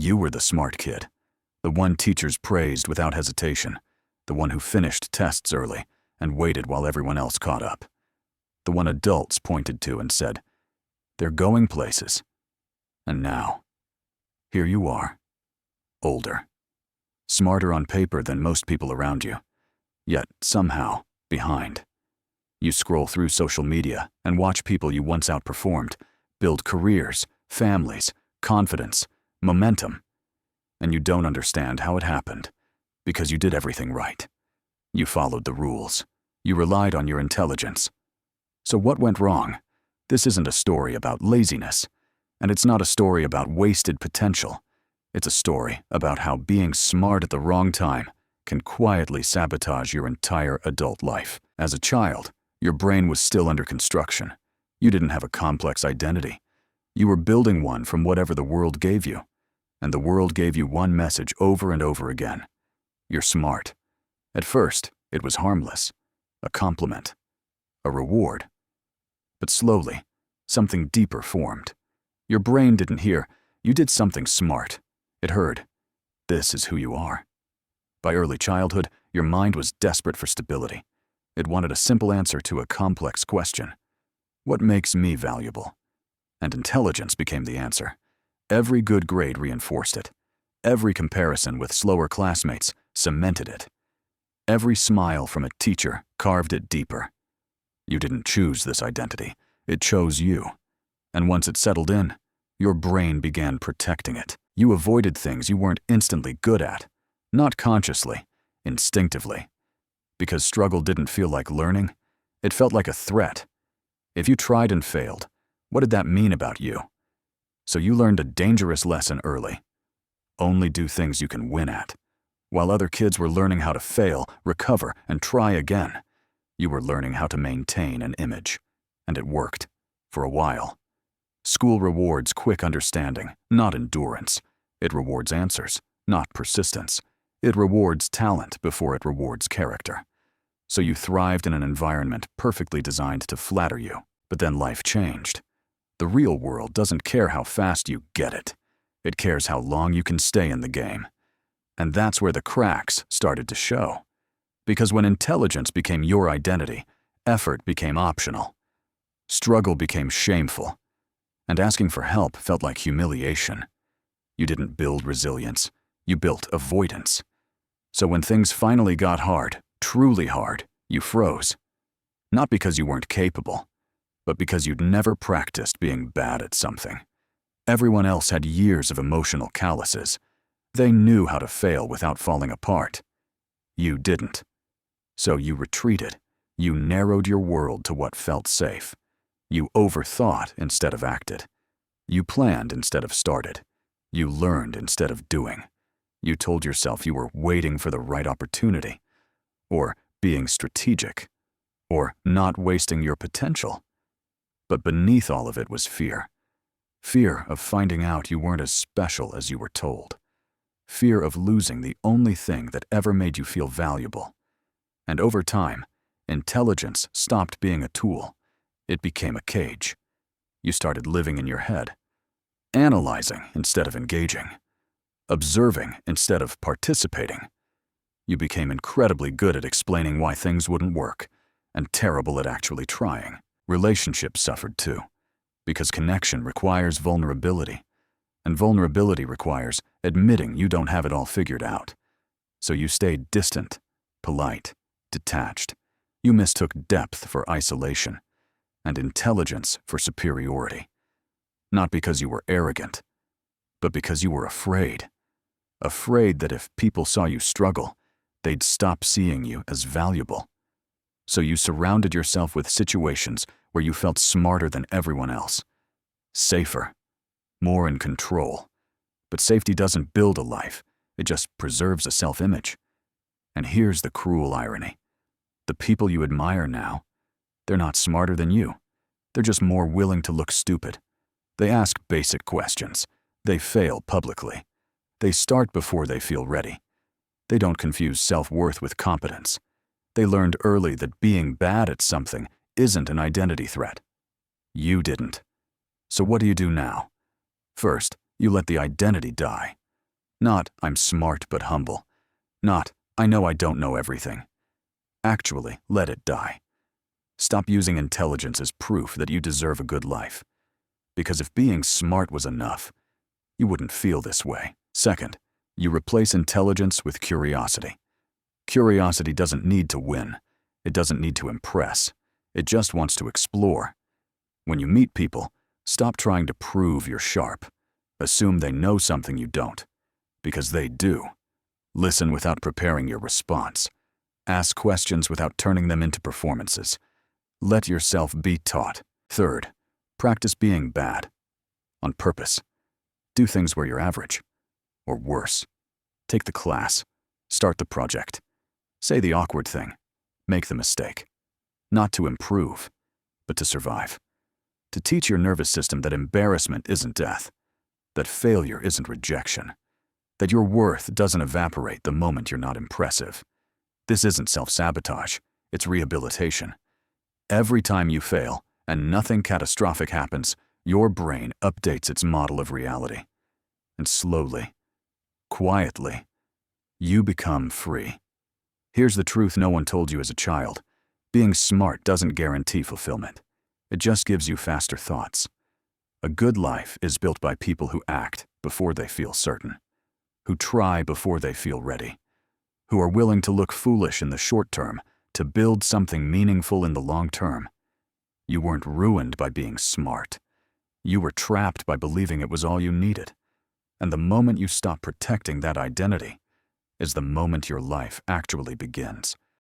You were the smart kid, the one teachers praised without hesitation, the one who finished tests early and waited while everyone else caught up, the one adults pointed to and said, "They're going places." And now, here you are, older, smarter on paper than most people around you, yet somehow behind. You scroll through social media and watch people you once outperformed build careers, families, confidence, momentum, and you don't understand how it happened because you did everything right. You followed the rules. You relied on your intelligence. So what went wrong? This isn't a story about laziness, and it's not a story about wasted potential. It's a story about how being smart at the wrong time can quietly sabotage your entire adult life. As a child, your brain was still under construction. You didn't have a complex identity. You were building one from whatever the world gave you, and the world gave you one message over and over again. You're smart. At first, it was harmless, a compliment, a reward. But slowly, something deeper formed. Your brain didn't hear, "You did something smart." It heard, "This is who you are." By early childhood, your mind was desperate for stability. It wanted a simple answer to a complex question. What makes me valuable? And intelligence became the answer. Every good grade reinforced it. Every comparison with slower classmates cemented it. Every smile from a teacher carved it deeper. You didn't choose this identity. It chose you. And once it settled in, your brain began protecting it. You avoided things you weren't instantly good at, not consciously, instinctively. Because struggle didn't feel like learning, it felt like a threat. If you tried and failed, what did that mean about you? So you learned a dangerous lesson early. Only do things you can win at. While other kids were learning how to fail, recover, and try again, you were learning how to maintain an image. And it worked, for a while. School rewards quick understanding, not endurance. It rewards answers, not persistence. It rewards talent before it rewards character. So you thrived in an environment perfectly designed to flatter you. But then life changed. The real world doesn't care how fast you get it. It cares how long you can stay in the game. And that's where the cracks started to show. Because when intelligence became your identity, effort became optional. Struggle became shameful. And asking for help felt like humiliation. You didn't build resilience. You built avoidance. So when things finally got hard, truly hard, you froze. Not because you weren't capable, but because you'd never practiced being bad at something. Everyone else had years of emotional calluses. They knew how to fail without falling apart. You didn't. So you retreated. You narrowed your world to what felt safe. You overthought instead of acted. You planned instead of started. You learned instead of doing. You told yourself you were waiting for the right opportunity, or being strategic, or not wasting your potential. But beneath all of it was fear. Fear of finding out you weren't as special as you were told. Fear of losing the only thing that ever made you feel valuable. And over time, intelligence stopped being a tool. It became a cage. You started living in your head, analyzing instead of engaging, observing instead of participating. You became incredibly good at explaining why things wouldn't work, and terrible at actually trying. Relationships suffered too, because connection requires vulnerability, and vulnerability requires admitting you don't have it all figured out. So you stayed distant, polite, detached. You mistook depth for isolation, and intelligence for superiority. Not because you were arrogant, but because you were afraid. Afraid that if people saw you struggle, they'd stop seeing you as valuable. So you surrounded yourself with situations where you felt smarter than everyone else. Safer, more in control. But safety doesn't build a life, it just preserves a self-image. And here's the cruel irony. The people you admire now, they're not smarter than you. They're just more willing to look stupid. They ask basic questions. They fail publicly. They start before they feel ready. They don't confuse self-worth with competence. They learned early that being bad at something isn't an identity threat. You didn't. So what do you do now? First, you let the identity die. Not, I'm smart but humble. Not, I know I don't know everything. Actually, let it die. Stop using intelligence as proof that you deserve a good life. Because if being smart was enough, you wouldn't feel this way. Second, you replace intelligence with curiosity. Curiosity doesn't need to win. It doesn't need to impress. It just wants to explore. When you meet people, stop trying to prove you're sharp. Assume they know something you don't. Because they do. Listen without preparing your response. Ask questions without turning them into performances. Let yourself be taught. Third, practice being bad. On purpose. Do things where you're average. Or worse. Take the class. Start the project. Say the awkward thing. Make the mistake. Not to improve, but to survive. To teach your nervous system that embarrassment isn't death. That failure isn't rejection. That your worth doesn't evaporate the moment you're not impressive. This isn't self-sabotage, it's rehabilitation. Every time you fail, and nothing catastrophic happens, your brain updates its model of reality. And slowly, quietly, you become free. Here's the truth no one told you as a child. Being smart doesn't guarantee fulfillment. It just gives you faster thoughts. A good life is built by people who act before they feel certain, who try before they feel ready, who are willing to look foolish in the short term to build something meaningful in the long term. You weren't ruined by being smart. You were trapped by believing it was all you needed. And the moment you stop protecting that identity is the moment your life actually begins.